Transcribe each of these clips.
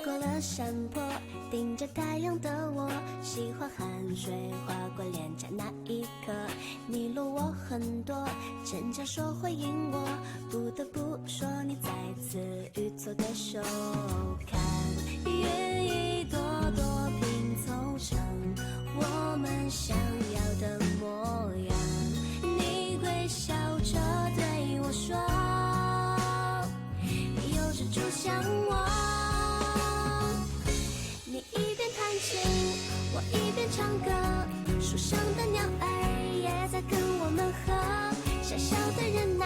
过了山坡，盯着太阳的我，喜欢汗水划过脸颊那一刻，你落我很多，逞强说会赢我，不得不说你再次与错的手，看云一朵朵拼凑成我们想要的模样，你微笑着对我说，有只猪像我，你一边弹琴，我一边唱歌，树上的鸟儿也在跟我们和，小小的人呐，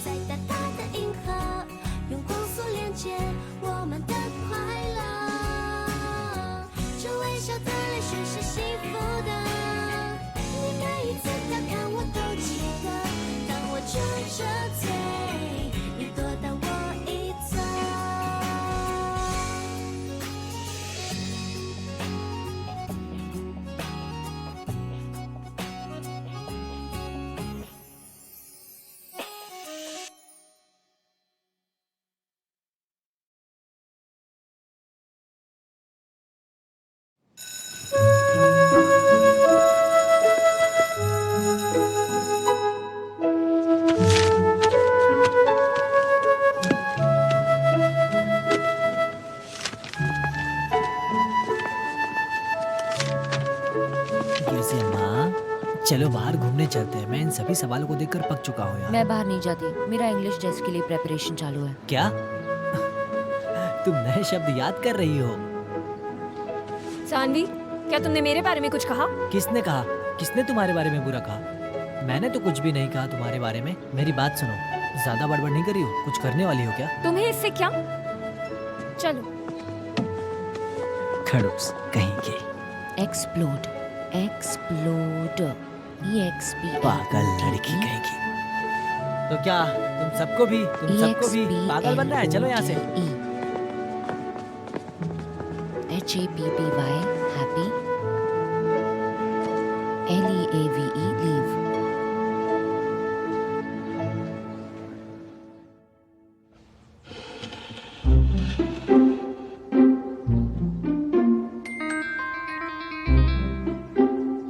在大大的银河，用光速连接我们的快乐，这微笑的泪水是幸福的，你每一次调侃我都记得，当我撅着嘴，你躲到我一侧。कैसे माँ? चलो बाहर घूमने चलते हैं। मैं इन सभी सवालों को देखकर पक चुका हूँ यार। मैं बाहर नहीं जाती, मेरा इंग्लिश टेस्ट के लिए प्रेपरेशन चालू है। क्या? तुम नए शब्द याद कर रही हो? सानवी, क्या तुमने मेरे बारे में कुछ कहा? किसने कहा? किसने तुम्हारे बारे में बुरा कहा? मैंने तो कुछ भी नहीं कहा तुम्हारे बारे में। मेरी बात सुनो, ज्यादा बड़बड़ नहीं कर रही हो? कुछ करने वाली हो क्या? तुम्हें इससे क्या? चलो। खड़ूस कहीं के। एक्सप्लोड, एक्सप्लोड, पागल लड़की कहीं की। तो क्या तुम सबको भी पागल बनना है? चलो यहाँ से। HAPPY, happy, LEAVE, leave.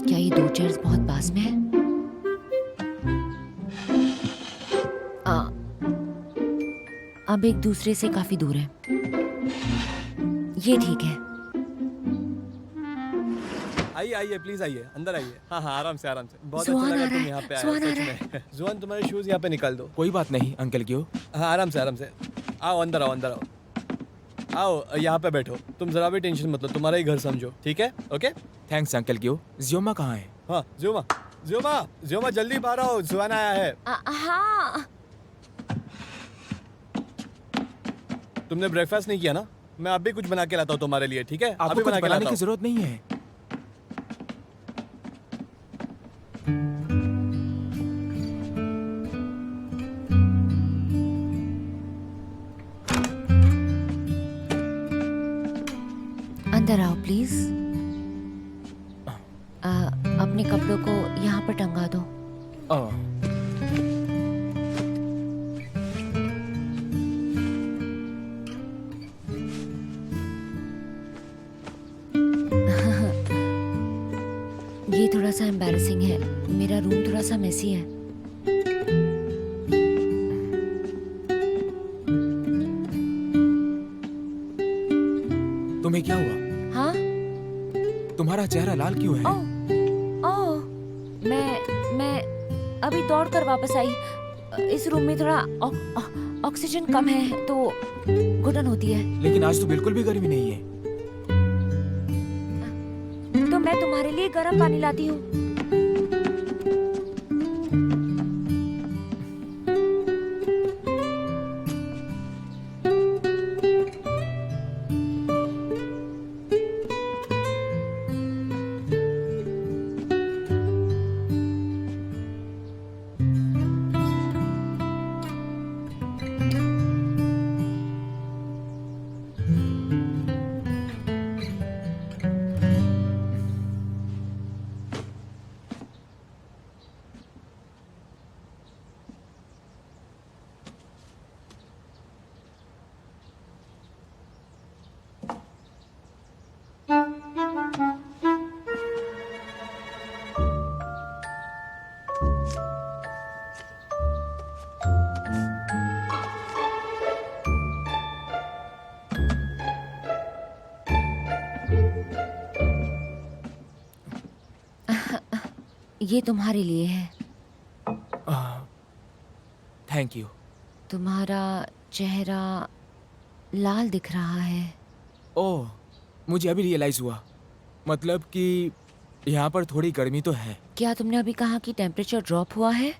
क्या ये दो चेयर्स बहुत पास में है? अब एक दूसरे से काफी दूर है। ये ठीक है। आइए आइए प्लीज आइए, अंदर आइए। हाँ हाँ आराम से बहुत जुआन अच्छा आ लगा रहा तुम है, यहाँ पे आए। जुआन आ सच रहा में। जुआन तुम्हारे शूज यहाँ पे निकाल दो। कोई बात नहीं अंकल, क्यों? हाँ आराम से आओ, अंदर आओ आओ, यहाँ पे बैठो। तुम जरा भी टेंशन मत लो, तुम्हारा ही घर समझो, ठीक है? Okay thanks uncle. क्यों? जियोमा कहाँ है? हाँ जियोमा जल्दी बाहर आओ, जुआन आया है। हाँ। तुमने ब्रेकफास्ट नहीं किया ना? मैं अभी कुछ बना के लाता हूँ तुम्हारे लिए, ठीक है? आपको अभी कुछ बना के बनाने लाता की हूँ। जरूरत नहीं है। अंदर आओ प्लीज। अपने कपड़ों को यहाँ पर टंगा दो। ये थोड़ा सा एम्बैरेसिंग है, मेरा रूम थोड़ा सा मेसी है। तुम्हें क्या हुआ? हाँ? तुम्हारा चेहरा लाल क्यों है? ओह, मैं अभी दौड़ कर वापस आई। इस रूम में थोड़ा ऑक्सीजन कम है तो घुटन होती है। लेकिन आज तो बिल्कुल भी गर्मी नहीं है। तो मैं तुम्हारे लिए गर्म पानी लाती हूँ। ये तुम्हारे लिए है। Thank you. तुम्हारा चेहरा लाल दिख रहा है। ओह, मुझे अभी रियलाइज हुआ। मतलब कि यहाँ पर थोड़ी गर्मी तो है। क्या तुमने अभी कहा कि टेम्परेचर ड्रॉप हुआ है?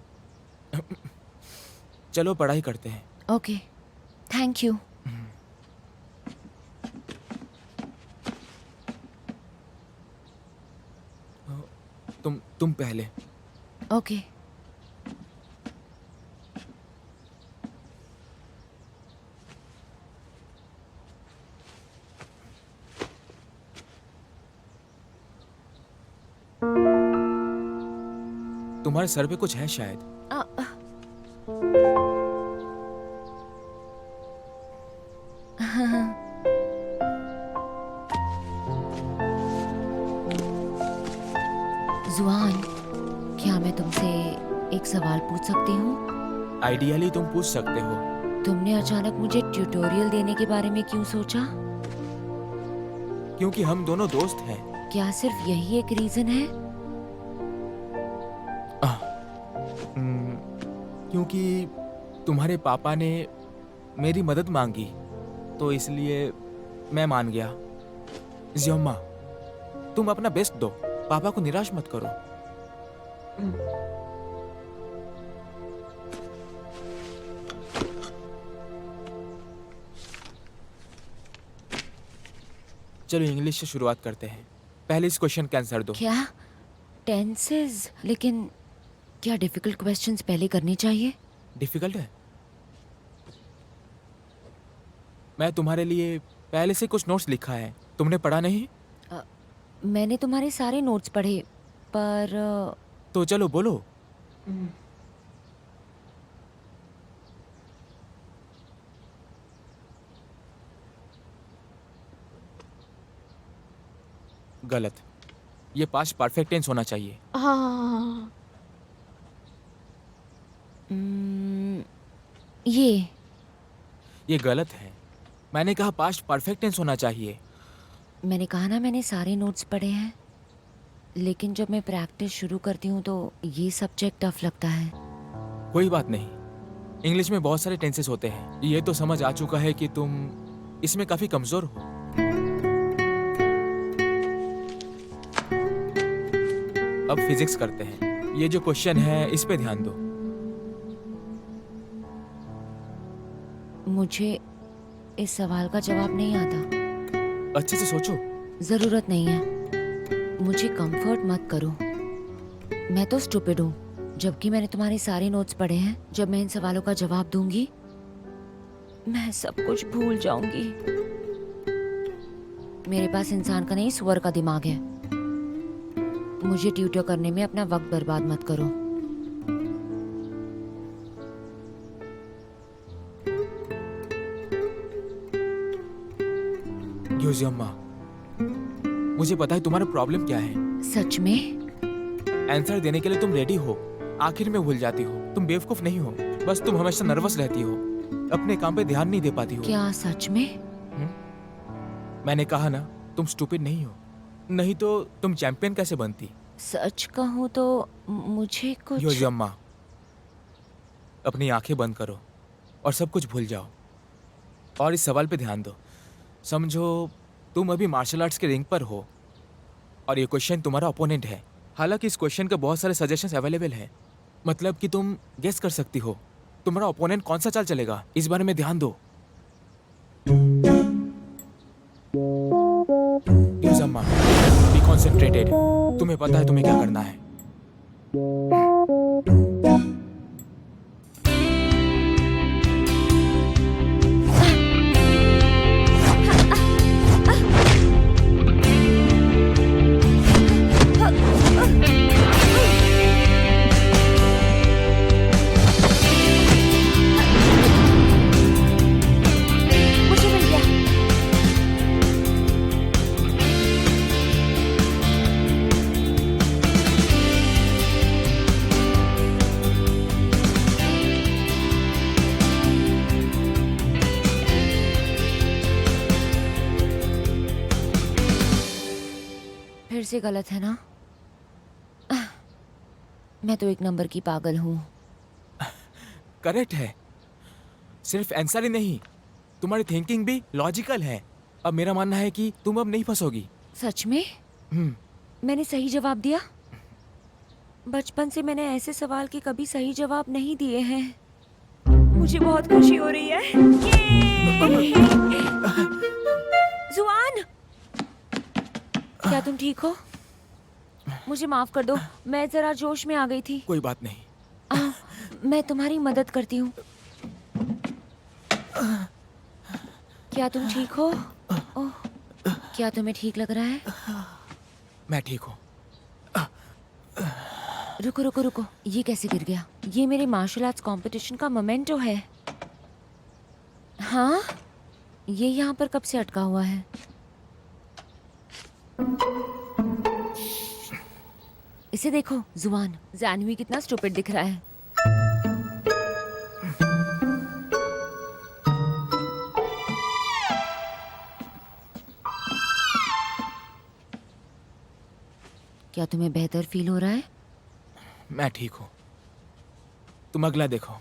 चलो पढ़ाई करते हैं। Okay, thank you. तुम पहले। ओके। तुम्हारे सर पे कुछ है शायद। जुआन, क्या मैं तुमसे एक सवाल पूछ सकती हूँ? आइडियली तुम पूछ सकते हो। तुमने अचानक मुझे ट्यूटोरियल देने के बारे में क्यों सोचा? क्योंकि हम दोनों दोस्त हैं। क्या सिर्फ यही एक रीजन है? क्योंकि तुम्हारे पापा ने मेरी मदद मांगी तो इसलिए मैं मान गया। जियोमा, तुम अपना बेस्ट दो, पापा को निराश मत करो। चलो इंग्लिश से शुरुआत करते हैं। पहले इस क्वेश्चन का आंसर दो। क्या टेंसेस? लेकिन क्या डिफिकल्ट क्वेश्चंस पहले करने चाहिए? डिफिकल्ट है? मैं तुम्हारे लिए पहले से कुछ नोट्स लिखा है, तुमने पढ़ा नहीं? मैंने तुम्हारे सारे नोट्स पढ़े, पर तो चलो बोलो। गलत। ये पास्ट परफेक्ट टेंस होना चाहिए। हाँ, ये गलत है। मैंने कहा पास्ट परफेक्ट टेंस होना चाहिए। मैंने कहा ना, मैंने सारे नोट्स पढ़े हैं, लेकिन जब मैं प्रैक्टिस शुरू करती हूँ तो ये सब्जेक्ट टफ लगता है। कोई बात नहीं, इंग्लिश में बहुत सारे टेंसेस होते हैं। ये तो समझ आ चुका है कि तुम इसमें काफी कमजोर हो। अब फिजिक्स करते हैं। ये जो क्वेश्चन है इस पे ध्यान दो। मुझे इस सवाल का जवाब नहीं आता। अच्छे से सोचो। जरूरत नहीं है, मुझे कंफर्ट मत करो। मैं तो स्टूपिड हूँ, जबकि मैंने तुम्हारे सारे नोट्स पढ़े हैं। जब मैं इन सवालों का जवाब दूंगी, मैं सब कुछ भूल जाऊंगी। मेरे पास इंसान का नहीं, सुअर का दिमाग है। मुझे ट्यूटर करने में अपना वक्त बर्बाद मत करो। योजियम्मा, मुझे पता है तुम्हारा प्रॉब्लम क्या है। सच में? आंसर देने के लिए तुम रेडी हो, आखिर में भूल जाती हो। तुम बेवकूफ नहीं हो, बस तुम हमेशा नर्वस रहती हो, अपने काम पे ध्यान नहीं दे पाती हो। क्या सच में? मैंने कहा ना, तुम स्टूपिड नहीं हो, नहीं तो तुम चैंपियन कैसे बनती। सच कहूँ तो मुझे कुछ। योजियम्मा, अपनी आंखें बंद करो और सब कुछ भूल जाओ और इस सवाल पे ध्यान दो। समझो तुम अभी मार्शल आर्ट्स के रिंग पर हो और ये क्वेश्चन तुम्हारा ओपोनेंट है। हालांकि इस क्वेश्चन के बहुत सारे सजेशंस अवेलेबल हैं, मतलब कि तुम गेस कर सकती हो तुम्हारा ओपोनेंट कौन सा चाल चलेगा। इस बारे में ध्यान दो। योजियम्मा, बी कॉन्सेंट्रेटेड। तुम्हें पता है तुम्हें क्या करना है। मुझे मिल गया। फिर से गलत है ना? मैं तो एक नंबर की पागल हूँ। करेक्ट है। सिर्फ आंसर ही नहीं, तुम्हारी थिंकिंग भी लॉजिकल है। अब मेरा मानना है कि तुम अब नहीं फंसोगी। सच में? मैंने सही जवाब दिया? बचपन से मैंने ऐसे सवाल के कभी सही जवाब नहीं दिए हैं। मुझे बहुत खुशी हो रही है। जुआन, क्या तुम ठीक हो? मुझे माफ कर दो, मैं जरा जोश में आ गई थी। कोई बात नहीं। मैं तुम्हारी मदद करती हूँ। क्या तुम ठीक हो? ओह, क्या तुम्हें ठीक लग रहा है? मैं ठीक हूँ। रुको रुको रुको, ये कैसे गिर गया? ये मेरे मार्शल आर्ट्स कंपटीशन का मोमेंटो है। हाँ, ये यहाँ पर कब से अटका हुआ है? इसे देखो जुआन, जानवी कितना स्टूपिड दिख रहा है। क्या तुम्हें बेहतर फील हो रहा है? मैं ठीक हूँ। तुम अगला देखो।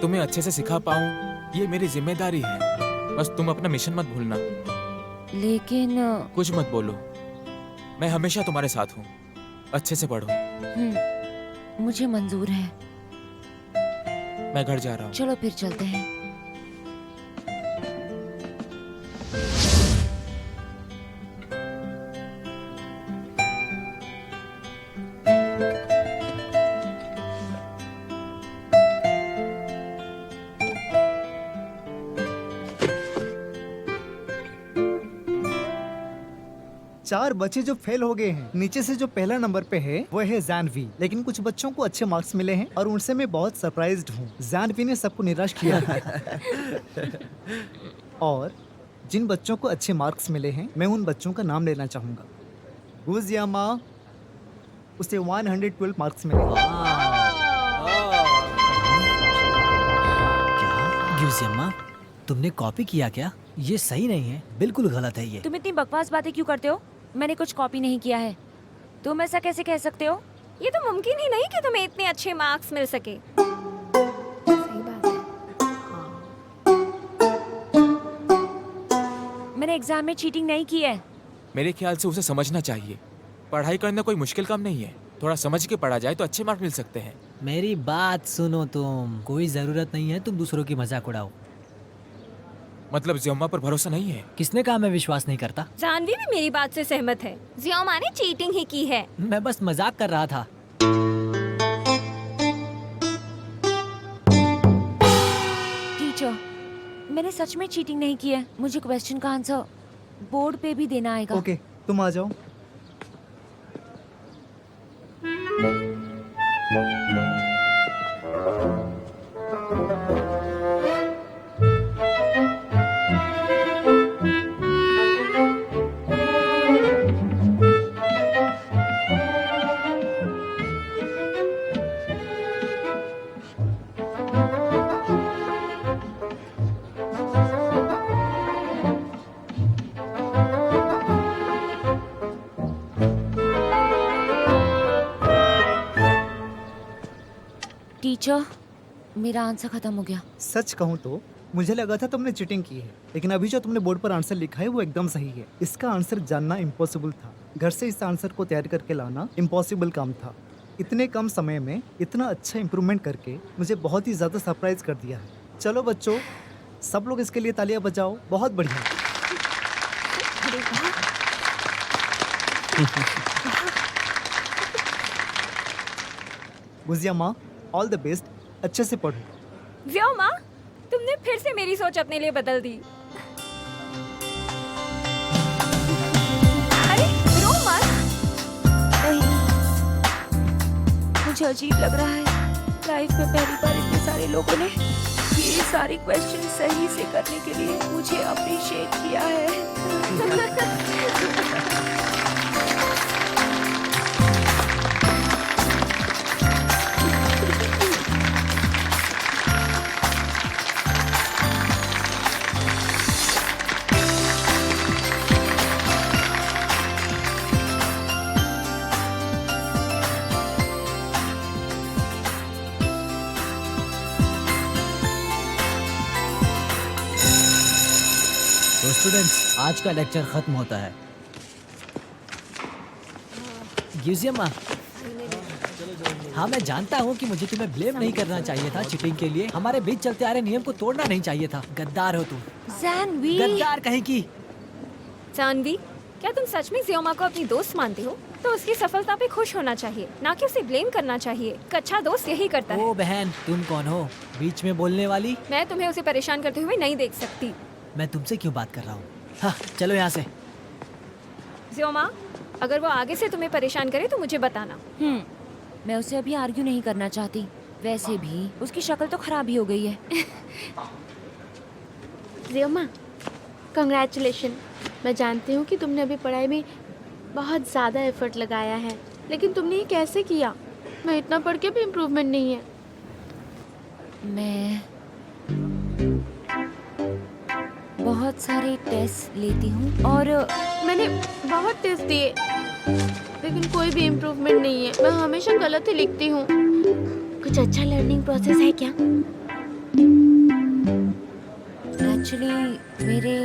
तुम्हें अच्छे से सिखा पाऊं ये मेरी जिम्मेदारी है। बस तुम अपना मिशन मत भूलना। लेकिन कुछ मत बोलो, मैं हमेशा तुम्हारे साथ हूँ। अच्छे से पढ़ो। मुझे मंजूर है। मैं घर जा रहा हूँ। चलो फिर चलते हैं। चार बच्चे जो फेल हो गए हैं, नीचे से जो पहला नंबर पे है वो है जानवी। लेकिन कुछ बच्चों को अच्छे मार्क्स मिले हैं और उनसे मैं बहुत सरप्राइज्ड हूँ। जानवी ने सबको निराश किया है। और जिन बच्चों को अच्छे मार्क्स मिले हैं, मैं उन बच्चों का नाम लेना चाहूंगा। गुजियामा, उसे 112 मार्क्स मिले। क्या ग्यूजियम्मा, तुमने कॉपी किया क्या? ये सही नहीं है, बिल्कुल गलत है ये। तुम इतनी बकवास बातें क्यों करते हो? मैंने कुछ कॉपी नहीं किया है। तुम ऐसा कैसे कह सकते हो? ये तो मुमकिन ही नहीं कि तुम्हें इतने अच्छे मार्क्स मिल सके। सही बात है। मैंने एग्जाम में चीटिंग नहीं की है। मेरे ख्याल से उसे समझना चाहिए। पढ़ाई करना कोई मुश्किल काम नहीं है। थोड़ा समझ के पढ़ा जाए तो अच्छे मार्क मिल सकते हैं। मेरी बात सुनो तुम, कोई जरूरत नहीं है तुम दूसरों की मजाक उड़ाओ। मतलब जियोमा पर भरोसा नहीं है? किसने कहा मैं विश्वास नहीं करता? जानवी भी मेरी बात से सहमत है। जियोमा ने चीटिंग ही की है। मैं बस मजाक कर रहा था। टीचर, मैंने सच में चीटिंग नहीं की है। मुझे क्वेश्चन का आंसर बोर्ड पे भी देना आएगा। ओके, तुम आ जाओ। टीचर, मेरा आंसर खत्म हो गया। सच कहूँ तो मुझे लगा था तुमने चीटिंग की है, लेकिन अभी जो तुमने बोर्ड पर आंसर लिखा है वो एकदम सही है। इसका आंसर जानना इम्पॉसिबल था। घर से इस आंसर को तैयार करके लाना इम्पॉसिबल काम था। इतने कम समय में इतना अच्छा इम्प्रूवमेंट करके मुझे बहुत ही ज़्यादा सरप्राइज कर दिया है। चलो बच्चों, सब लोग इसके लिए तालियां बजाओ। बहुत बढ़िया। गुजिया माँ, ऑल द बेस्ट, अच्छे से पढ़ो। व्योमा, तुमने फिर से मेरी सोच अपने लिए बदल दी। अरे रो मत। नहीं, मुझे अजीब लग रहा है। लाइफ में पहली बार इतने सारे लोगों ने ये सारे क्वेश्चन सही से करने के लिए मुझे अप्रिशिएट किया है। तो स्टूडेंट्स, आज का लेक्चर खत्म होता है। यूजियमा, हाँ मैं जानता हूँ कि मुझे तुम्हें ब्लेम नहीं करना चाहिए था चीटिंग के लिए। हमारे बीच चलते आ रहे नियम को तोड़ना नहीं चाहिए था। गद्दार हो तुम, जानवी, गद्दार कहीं की। जानवी, क्या तुम सच में ज़ियोमा को अपनी दोस्त मानते हो? तो उसकी सफलता पे खुश होना चाहिए, ना कि उसे ब्लेम करना चाहिए। एक अच्छा दोस्त यही करता है। ओ बहन, तुम कौन हो बीच में बोलने वाली? मैं तुम्हें उसे परेशान करते हुए नहीं देख सकती। मैं तुमसे क्यों बात कर रहा हूँ? हाँ चलो यहाँ से। ज़ियोमा, अगर वो आगे से तुम्हें परेशान करे तो मुझे बताना। मैं उसे अभी आर्ग्यू नहीं करना चाहती। वैसे भी उसकी शक्ल तो खराब ही हो गई है। ज़ियोमा, कंग्रेचुलेशन। मैं जानती हूँ कि तुमने अभी पढ़ाई में बहुत ज़्यादा एफर्ट लगाया है, लेकिन तुमने ये कैसे किया? मैं इतना पढ़ के भी इम्प्रूवमेंट नहीं है। मैं बहुत सारे टेस्ट लेती हूँ और मैंने बहुत टेस्ट दिए, लेकिन कोई भी इम्प्रूवमेंट नहीं है। मैं हमेशा गलत ही लिखती हूँ। कुछ अच्छा लर्निंग प्रोसेस है क्या? एक्चुअली मेरे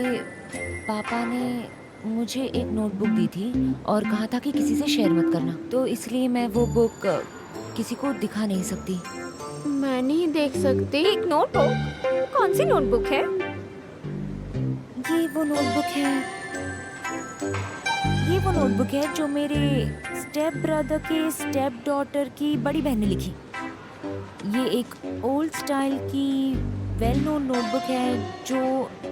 पापा ने मुझे एक नोटबुक दी थी और कहा था कि किसी से शेयर मत करना, तो इसलिए मैं वो बुक किसी को दिखा नहीं सकती। मैं नहीं देख सकती। एक नोटबुक? कौन सी नोटबुक है? ये वो नोटबुक है जो मेरे स्टेप ब्रदर के स्टेप डॉटर की बड़ी बहन ने लिखी। ये एक ओल्ड स्टाइल की वेल नोन नोटबुक है जो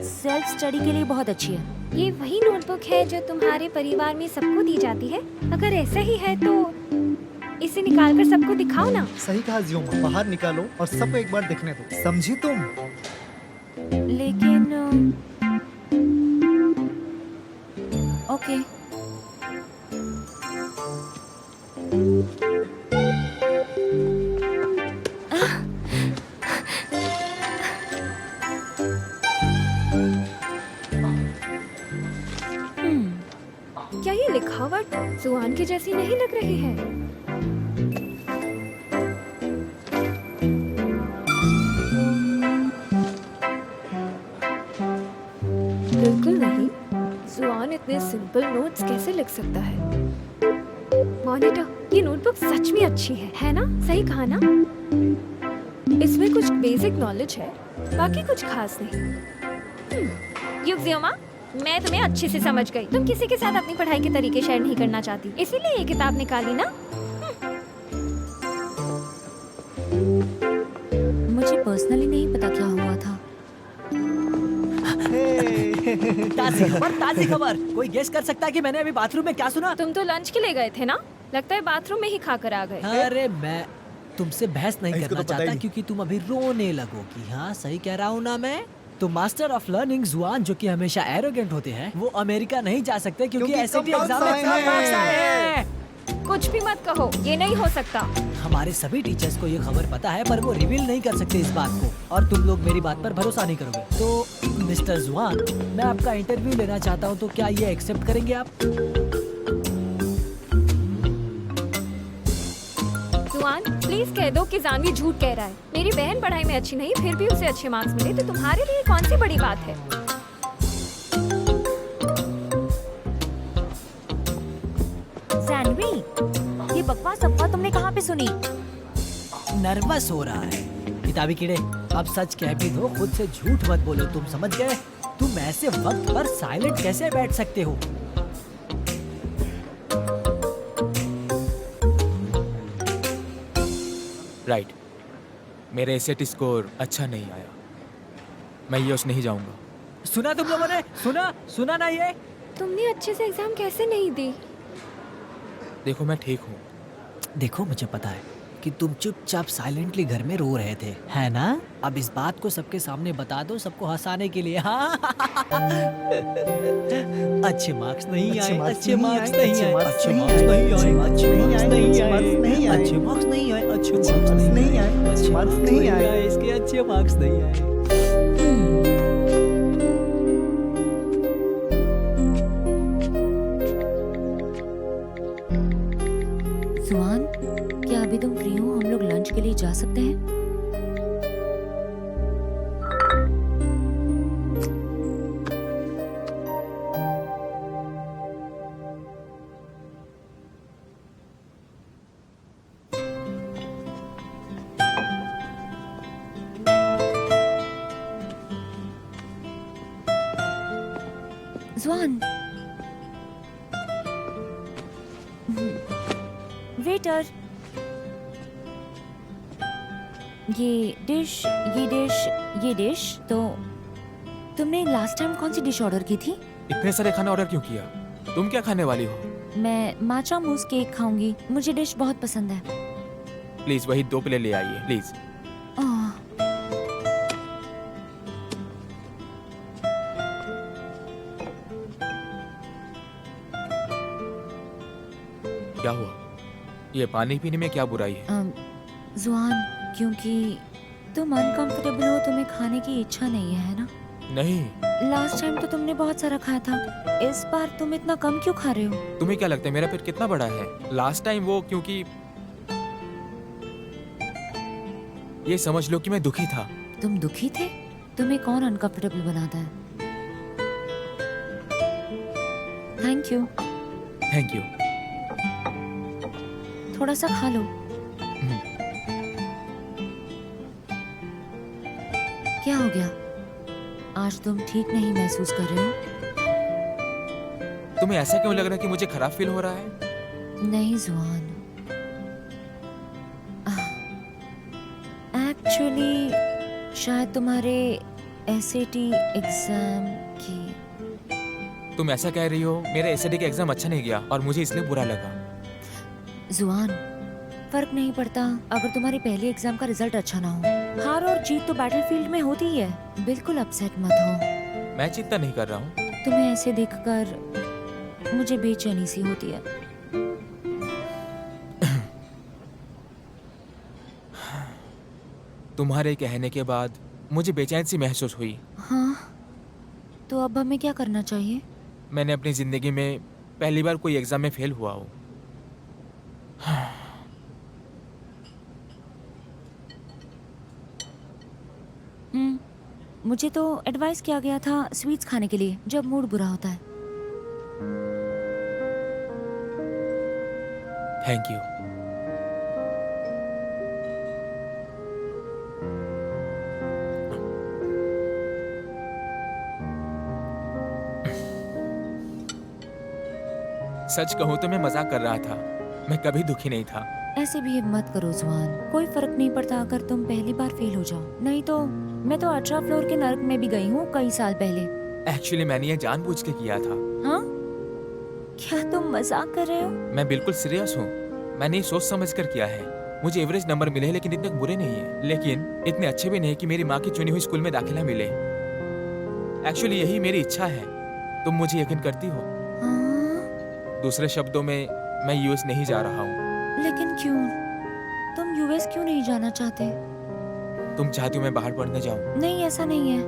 सेल्फ स्टडी के लिए बहुत अच्छी है। ये वही नोटबुक है जो तुम्हारे परिवार में सबको दी जाती है? अगर ऐसा ही है तो इसे निकाल कर सबको दिखाओ ना। सही कहा ज़ियोमा, बाहर निकालो और सबको एक बार देखने दो, समझी तुम? लेकिन ओके। क्या ये लिखावट जुआन के जैसी नहीं लग रही है? बिल्कुल नहीं। जुआन इतने सिंपल नोट्स कैसे लिख सकता है? मॉनिटर, ये नोटबुक सच में अच्छी है ना? सही कहा ना? इसमें कुछ बेसिक नॉलेज है, बाकी कुछ खास नहीं। ज़ियोमा, मैं तुम्हें अच्छे से समझ गई। तुम किसी के साथ अपनी पढ़ाई के तरीके शेयर नहीं करना चाहती, इसीलिए ये किताब निकाली ना? मुझे पर्सनली नहीं पता क्या हुआ था। ताज़ी खबर। कोई गेस कर सकता है कि मैंने अभी बाथरूम में क्या सुना? तुम तो लंच के लिए गए थे ना? लगता है बाथरूम में ही खाकर आ गए। अरे मैं तुमसे बहस नहीं इसको करना तो पता चाहता ही। क्योंकि तुम अभी रोने लगोगी। हाँ सही कह रहा हूँ ना मैं? तो मास्टर ऑफ लर्निंग जुआन जो कि हमेशा एरोगेंट होते हैं, वो अमेरिका नहीं जा सकते क्योंकि क्योंकि एसएटी कम एग्जाम मार्क्स में आए कम मार्क्स हैं। आए हैं। कुछ भी मत कहो, ये नहीं हो सकता। हमारे सभी टीचर्स को ये खबर पता है, पर वो रिवील नहीं कर सकते इस बात को, और तुम लोग मेरी बात पर भरोसा नहीं करोगे। तो मिस्टर जुआन, मैं आपका इंटरव्यू लेना चाहता हूँ, तो क्या ये एक्सेप्ट करेंगे आप? जुआन, प्लीज कह दो कि जानवी झूठ कह रहा है। मेरी बहन पढ़ाई में अच्छी नहीं, फिर भी उसे अच्छे मार्क्स मिले, तो तुम्हारे लिए कौन सी बड़ी बात है? जानवी, ये बकवास अफवाह तुमने कहाँ पे सुनी? नर्वस हो रहा है। किताबी कीड़े, अब सच कह भी दो, खुद से झूठ मत बोलो। तुम समझ गए? तुम ऐसे वक्त पर साइलेंट कैसे बैठ सकते हो? राइट, मेरे एसएटी स्कोर अच्छा नहीं आया, मैं यूएस नहीं जाऊंगा। सुना तुम लोगों ने? सुना ना ये? तुमने अच्छे से एग्जाम कैसे नहीं दी? देखो मैं ठीक हूँ। देखो मुझे पता है कि तुम चुपचाप साइलेंटली घर में रो रहे थे, है ना? अब इस बात को सबके सामने बता दो, सबको हंसाने के लिए। हाँ अच्छे मार्क्स नहीं आए, अच्छे मार्क्स नहीं आए, अच्छे मार्क्स नहीं आए, अच्छे मार्क्स नहीं आए, अच्छे मार्क्स नहीं आए, अच्छे मार्क्स नहीं आए, अच्छे मार्क्स नहीं आए, इसके अच्छे मार्क्स नहीं आए। जुआन, क्या अभी तुम फ्री हो? हम लोग लंच के लिए जा सकते हैं? जुआन, वेटर, ये डिश तो तुमने लास्ट टाइम कौन सी डिश ऑर्डर की थी? इतने सारे खाना ऑर्डर क्यों किया? तुम क्या खाने वाली हो? मैं माचा मूस केक खाऊंगी, मुझे डिश बहुत पसंद है। प्लीज वही 2 प्लेट ले आइए प्लीज। आह, क्या हुआ? ये पानी पीने में क्या बुराई है? जुआन, क्योंकि तुम अनकंफर्टेबल हो, तुम्हें खाने की इच्छा नहीं है ना? नहीं। लास्ट टाइम तो तुमने बहुत सारा खाया था, इस बार तुम इतना कम क्यों खा रहे हो? तुम्हें क्या लगता है मेरा पेट कितना बड़ा है? लास्ट टाइम वो क्योंकि ये समझ लो कि मैं दुखी था। तुम दुखी थे? तुम्हें कौन अनकंफर्टेबल बनाता है? Thank you. Thank you. थोड़ा सा खा लो। क्या हो गया? आज तुम ठीक नहीं महसूस कर रहे हो? तुम्हें ऐसा क्यों लग रहा है कि मुझे खराब फील हो रहा है? नहीं जुआन, एक्चुअली शायद तुम्हारे एसएटी एग्जाम की। तुम ऐसा कह रही हो? मेरे एसएटी का एग्जाम अच्छा नहीं गया और मुझे इसलिए बुरा लगा। जुआन, फर्क नहीं पड़ता अगर तुम्हारे पहले एग्जाम का रिजल्ट अच्छा ना हो। हार और जीत तो बैटलफील्ड में होती ही है। बिल्कुल अपसेट मत हो। मैं चिंता नहीं कर रहा हूँ। तुम्हें ऐसे देखकर मुझे बेचैनी सी होती है। तुम्हारे कहने के बाद मुझे बेचैन सी महसूस हुई। हाँ, तो अब हमें क्या करना चाहिए? मैंने अपनी जिंदगी में पहली बार कोई एग्जाम में फेल हुआ हूँ। मुझे तो एडवाइस किया गया था स्वीट्स खाने के लिए जब मूड बुरा होता है। Thank you. सच कहूँ तो मैं मजाक कर रहा था, मैं कभी दुखी नहीं था। ऐसे भी मत करो जुआन, कोई फर्क नहीं पड़ता अगर तुम पहली बार फेल हो जाओ। नहीं तो मैं तो 18 फ्लोर के नर्क में भी गई हूँ कई साल पहले। एक्चुअली मैंने ये जानबूझ के किया था। हाँ? क्या तुम मजाक कर रहे हो? मैं बिल्कुल सीरियस हूँ। मैंने ये सोच समझ कर किया है। मुझे एवरेज नंबर मिले हैं लेकिन इतने बुरे नहीं है, लेकिन इतने अच्छे भी नहीं कि मेरी माँ की चुनी हुई स्कूल में दाखिला मिले। एक्चुअली यही मेरी इच्छा है। तुम मुझे यकीन करती हो? हाँ? दूसरे शब्दों में मैं यूएस नहीं जा रहा हूँ। लेकिन क्यों? तुम यूएस क्यों नहीं जाना चाहते? तुम चाहती हो मैं बाहर पढ़ने जाऊँ? नहीं, ऐसा नहीं है।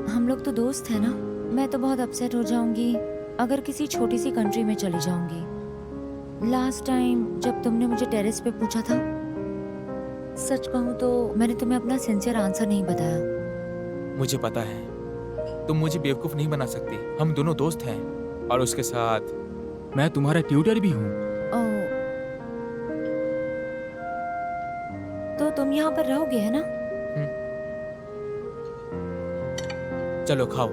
हम लोग तो दोस्त हैं ना। मैं तो बहुत अपसेट हो जाऊंगी अगर किसी छोटी सी कंट्री में चली जाऊंगी। लास्ट टाइम जब तुमने मुझे टेरेस पे पूछा था, सच कहूँ तो मैंने तुम्हें अपना सिंसियर आंसर नहीं बताया। मुझे पता है तुम मुझे बेवकूफ नहीं बना सकती। हम दोनों दोस्त हैं और उसके साथ मैं तुम्हारा ट्यूटर भी हूँ। ओह, तो तुम यहाँ पर रहोगे है ना? चलो खाओ।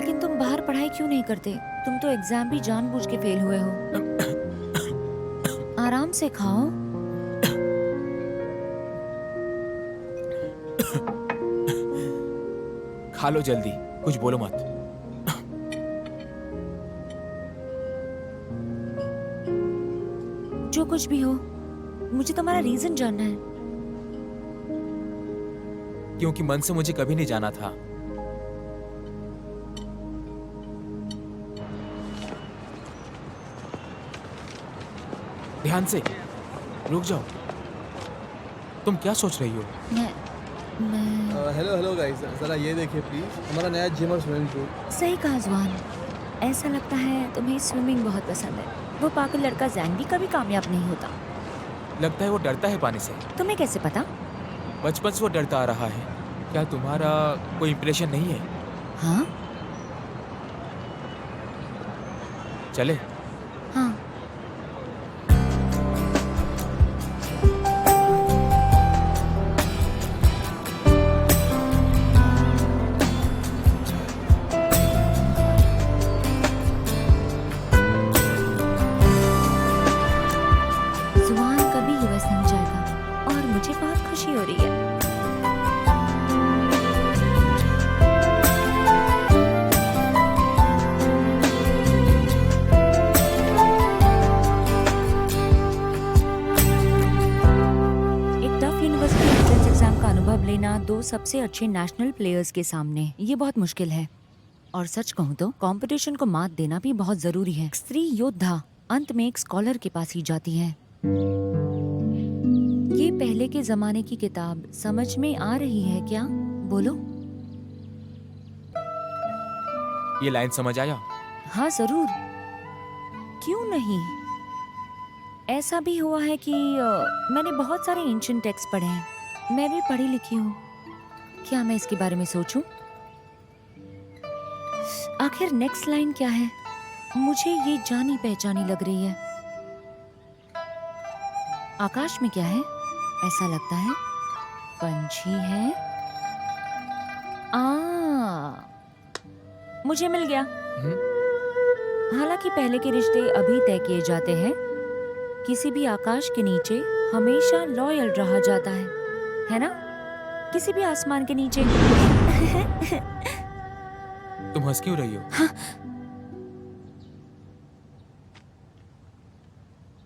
लेकिन तुम बाहर पढ़ाई क्यों नहीं करते? तुम तो एग्जाम भी जानबूझ के फेल हुए हो। आराम से खाओ। खा लो जल्दी, कुछ बोलो मत। जो कुछ भी हो, मुझे तुम्हारा रीजन जानना है। क्योंकि मन से मुझे कभी नहीं जाना था। ध्यान से, रुक जाओ। तुम क्या सोच रही हो? मैं हेलो हेलो गाइस, ज़रा ये देखिए प्लीज़, हमारा नया जिम और स्विमिंग पूल। सही कहा जुआन, ऐसा लगता है तुम्हें स्विमिंग बहुत पसंद है। वो पागल लड़का जैन भी कभी कामयाब नहीं होता। लगता है वो डरता है पानी से। तुम्हें कैसे पता? बचपन से वो डरता आ रहा है। क्या तुम्हारा कोई इंप्रेशन नहीं है? हाँ चले। हाँ। जुआन कभी यूएस नहीं जाएगा और मुझे बहुत खुशी हो रही है। एक टफ यूनिवर्सिटी एंट्रेंस एग्जाम का अनुभव लेना 2 सबसे अच्छे नेशनल प्लेयर्स के सामने, ये बहुत मुश्किल है। और सच कहूँ तो कंपटीशन को मात देना भी बहुत जरूरी है। एक स्त्री योद्धा अंत में एक स्कॉलर के पास ही जाती है। ये पहले के जमाने की किताब समझ में आ रही है क्या? बोलो। ये लाइन समझ आया? हाँ जरूर, क्यों नहीं। ऐसा भी हुआ है कि मैंने बहुत सारे एंशिएंट टेक्स्ट पढ़े हैं। मैं भी पढ़ी लिखी हूँ। क्या मैं इसके बारे में सोचूं? आखिर नेक्स्ट लाइन क्या है? मुझे ये जानी पहचानी लग रही है। आकाश में क्या है? ऐसा लगता है पंछी है। मुझे मिल गया। हालांकि पहले के रिश्ते अभी तय किए जाते हैं। किसी भी आकाश के नीचे हमेशा लॉयल रहा जाता है ना? किसी भी आसमान के नीचे। तुम हंस क्यों रही हो? हाँ।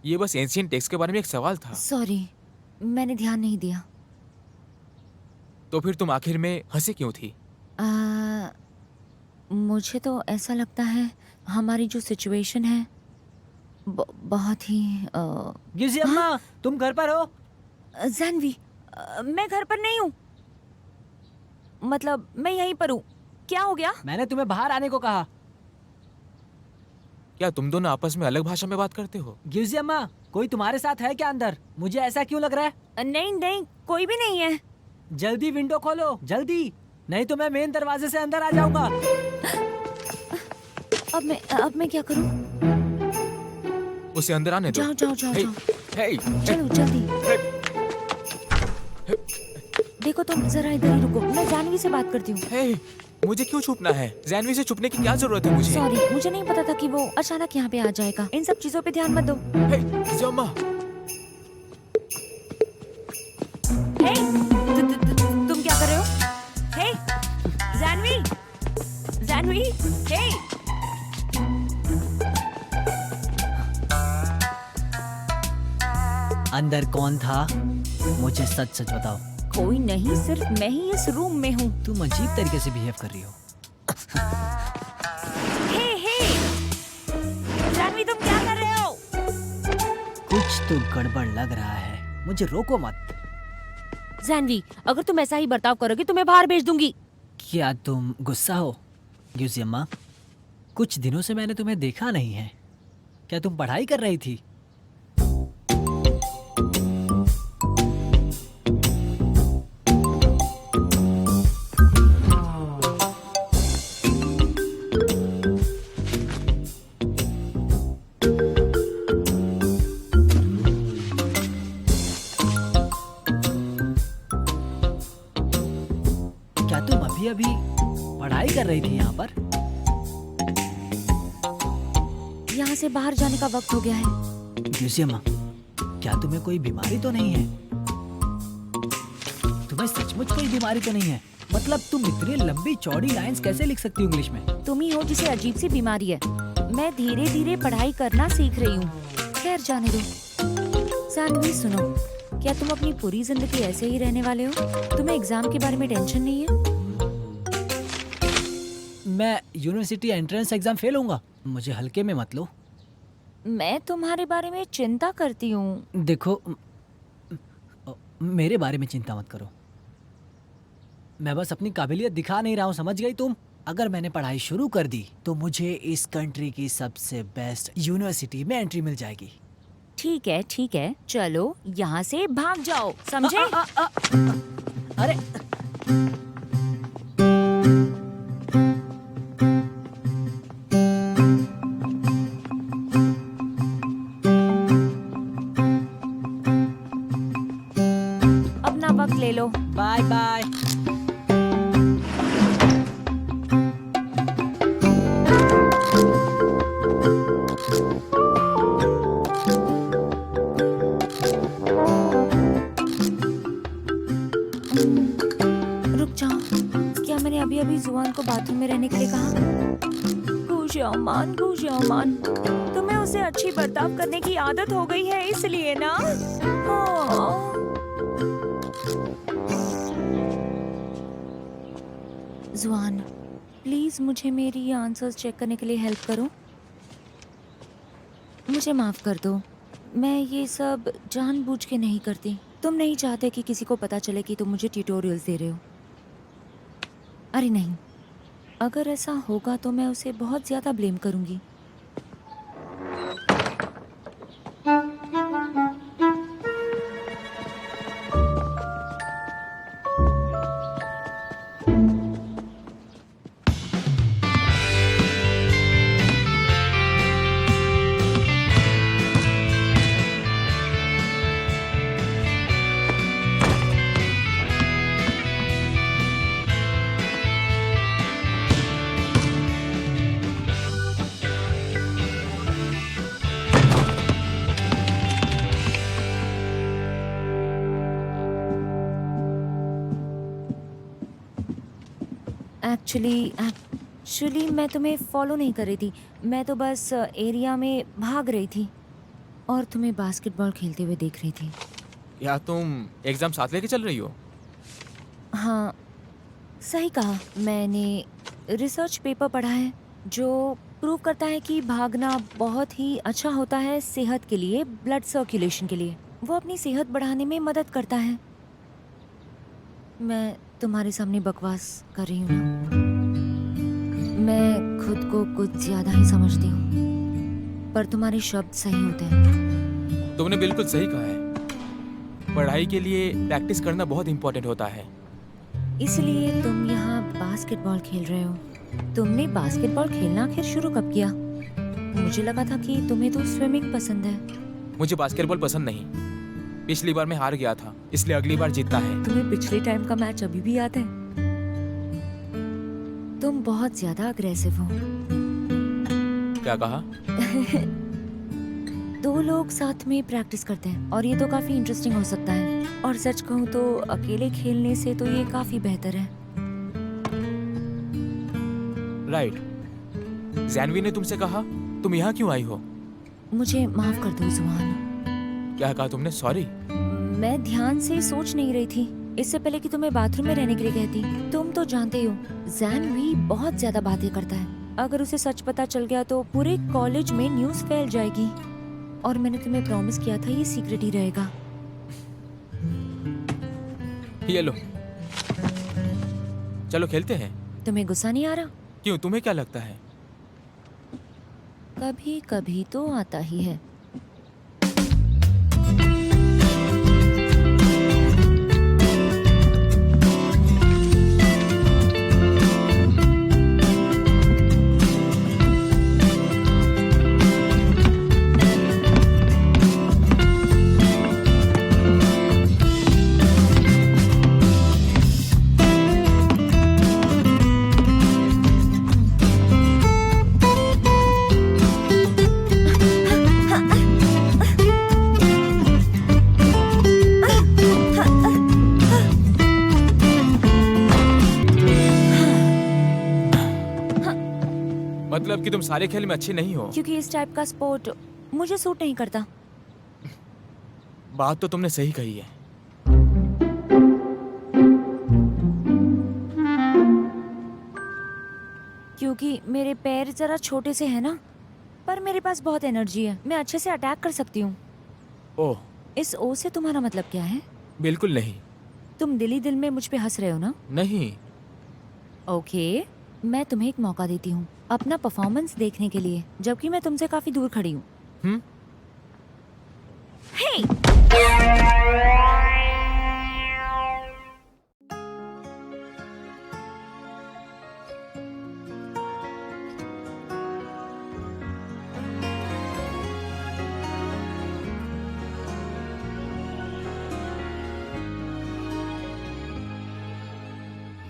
ये बस एंशिएंट टेक्स्ट के बारे में एक सवाल था। सॉरी, मैंने ध्यान नहीं दिया। तो फिर तुम आखिर में हंसी क्यों थी? मुझे तो ऐसा लगता है हमारी जो सिचुएशन है बहुत ही गिजी अम्मा, तुम घर पर हो? जानवी, मैं घर पर नहीं हूँ। मतलब मैं यहीं पर हूँ। क्या हो गया? मैंने तुम्हें बाहर आने को कहा। क्या तुम दोनों आपस में अलग भाषा में बात करते हो? गिजी अम्मा, कोई तुम्हारे साथ है क्या अंदर? मुझे ऐसा क्यों लग रहा है? नहीं नहीं, कोई भी नहीं है। जल्दी विंडो खोलो, जल्दी, नहीं तो मैं मेन दरवाजे से अंदर आ जाऊंगा। अब मैं क्या करूं? उसे अंदर आने दो। जाओ जाओ जाओ हे, जाओ। हे, चलो जल्दी। देखो तुम जरा इधर ही रुको, मैं जानवी से बात करती हूँ। हे, मुझे क्यों छुपना है? जानवी से छुपने की क्या जरूरत है मुझे? सॉरी, मुझे नहीं पता था कि वो अचानक यहाँ पे आ जाएगा। इन सब चीजों पे ध्यान मत दो। हे, जम्मा। हे, तुम क्या कर रहे हो? हे, जानवी, जानवी, हे। अंदर कौन था? मुझे सच सच बताओ। कोई नहीं, सिर्फ मैं ही इस रूम में हूँ। तुम अजीब तरीके से बिहेव कर रही हो। हे, जानवी तुम क्या कर रहे हो? कुछ तो गड़बड़ लग रहा है, मुझे रोको मत। जानवी, अगर तुम ऐसा ही बर्ताव करोगे तो मैं बाहर भेज दूंगी। क्या तुम गुस्सा हो? गिजी अम्मा, कुछ दिनों से मैंने तुम्हें देखा नहीं है। क्या तुम पढ़ाई कर रही थी? क्या तुम अभी अभी पढ़ाई कर रही थी यहाँ पर? यहाँ से बाहर जाने का वक्त हो गया है। म्यूजियम, क्या तुम्हें कोई बीमारी तो नहीं है? तुम्हें सचमुच कोई बीमारी तो नहीं है? मतलब तुम इतनी लंबी चौड़ी लाइंस कैसे लिख सकती हो इंग्लिश में? तुम ही हो जिसे अजीब सी बीमारी है। मैं धीरे धीरे पढ़ाई करना सीख रही हूँ। खैर जाने दो। जानवी सुनो, क्या तुम अपनी पूरी जिंदगी ऐसे ही रहने वाले हो? तुम्हें एग्जाम के बारे में टेंशन नहीं है? मैं यूनिवर्सिटी एंट्रेंस एग्जाम फेल होऊंगा, मुझे हल्के में मत लो। मैं तुम्हारे बारे में चिंता करती हूँ। देखो, मेरे बारे में चिंता मत करो। मैं बस अपनी काबिलियत दिखा नहीं रहा हूँ, समझ गई तुम? अगर मैंने पढ़ाई शुरू कर दी तो मुझे इस कंट्री की सबसे बेस्ट यूनिवर्सिटी में एंट्री मिल जाएगी। ठीक है, चलो यहाँ से भाग जाओ, समझे? अरे अपना वक्त ले लो। Bye bye. रुक जाओ, क्या मैंने अभी अभी जुआन को बाथरूम में रहने के लिए कहा? घूस जाओ मान, तुम्हें उसे अच्छी बर्ताव करने की आदत हो गई है इसलिए ना। हाँ। जुआन, प्लीज मुझे मेरी आंसर्स चेक करने के लिए हेल्प करो। मुझे माफ कर दो, मैं ये सब जानबूझ के नहीं करती। तुम नहीं चाहते कि किसी को पता चले कि तुम मुझे ट्यूटोरियल्स दे रहे हो। अरे नहीं, अगर ऐसा होगा तो मैं उसे बहुत ज्यादा ब्लेम करूंगी। एक्चुअली मैं तुम्हें फॉलो नहीं कर रही थी। मैं तो बस एरिया में भाग रही थी और तुम्हें बास्केटबॉल खेलते हुए देख रही थी। या तुम एग्जाम साथ लेके चल रही हो? हाँ, सही कहा। मैंने रिसर्च पेपर पढ़ा है जो प्रूव करता है कि भागना बहुत ही अच्छा होता है सेहत के लिए, ब्लड सर्कुलेशन के लिए। वो अपनी सेहत बढ़ाने में मदद करता है। मैं तुम्हारे सामने बकवास कर रही हूँ ना? मैं खुद को कुछ ज्यादा ही समझती हूँ, पर तुम्हारे शब्द सही होते हैं। तुमने बिल्कुल सही कहा है। पढ़ाई के लिए प्रैक्टिस करना बहुत इम्पोर्टेंट होता है। इसलिए तुम यहाँ बास्केटबॉल खेल रहे हो। तुमने बास्केटबॉल खेलना आखिर शुरू कब किया? मुझे लगा था कि तुम्हें तो स्विमिंग पसंद है। मुझे बास्केटबॉल पसंद नहीं। पिछली बार मैं हार गया था, इसलिए अगली बार जीतता है। तुम्हें पिछले टाइम का मैच अभी भी याद है? तुम बहुत ज्यादा अग्रेसिव हो। क्या कहा? दो लोग साथ में प्रैक्टिस करते हैं और ये तो काफी इंटरेस्टिंग हो सकता है। और सच कहूँ तो अकेले खेलने से तो ये काफी बेहतर है। राइट। जानवी ने तुमसे कहा तुम यहाँ क्यों आई हो? मुझे माफ कर दो जुआन। क्या कहा तुमने? सॉरी। मैं ध्यान से सोच नहीं रही थी इससे पहले कि तुम्हें बाथरूम में रहने के लिए कहती। तुम तो जानते हो जानवी बहुत ज्यादा बातें करता है। अगर उसे सच पता चल गया तो पूरे कॉलेज में न्यूज़ फैल जाएगी। और मैंने तुम्हें प्रॉमिस किया था ये सीक्रेट ही रहेगा। ये लो, चलो खेलते हैं। तुम्हें गुस्सा नहीं आ रहा? क्यों, तुम्हें क्या लगता है? कभी कभी तो आता ही है। मतलब कि तुम सारे खेल में अच्छे नहीं हो? क्योंकि इस टाइप का स्पोर्ट मुझे सूट नहीं करता। बात तो तुमने सही कही है। क्योंकि मेरे पैर जरा छोटे से हैं ना, पर मेरे पास बहुत एनर्जी है, मैं अच्छे से अटैक कर सकती हूँ। ओह, इस ओ से तुम्हारा मतलब क्या है? बिल्कुल नहीं। तुम दिल ही दिल में मुझ पे हंस रहे हो ना? नहीं। ओके, मैं तुम्हें एक मौका देती हूँ अपना परफॉर्मेंस देखने के लिए, जबकि मैं तुमसे काफी दूर खड़ी हूँ।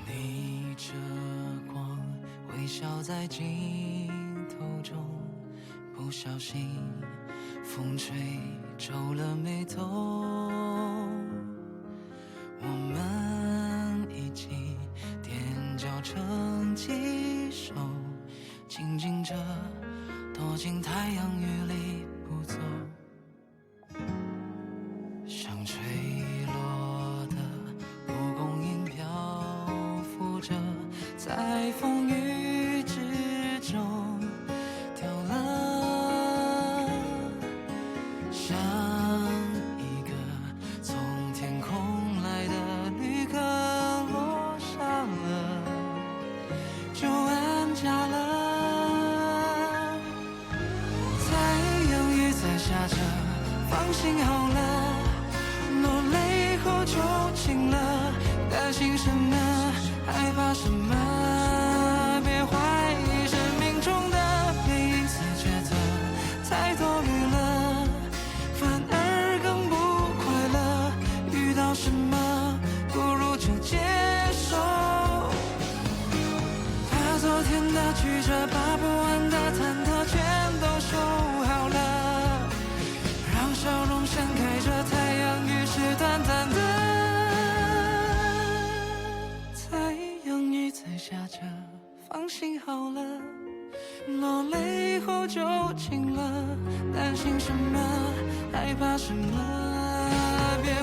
逆着光，微笑在镜头中，不小心风吹皱了眉头。我们一起踮脚成几首，静静着躲进太阳雨里不走，像吹落的蒲公英漂浮着，在风雨之中掉了，像一个从天空来的旅客落下了，就安家了。太阳雨在下着，放心好了，落泪后就晴了，担心什么，害怕什么，别怀疑生命中的每一次抉择，太多余了，反而更不快乐。遇到什么，不如就接受，把昨天的曲折，把不完的忐忑全都收好了，让笑容盛开着，太阳雨是短暂的。太阳雨在下着，放心好了，落泪后就晴了，担心什么，害怕什么，别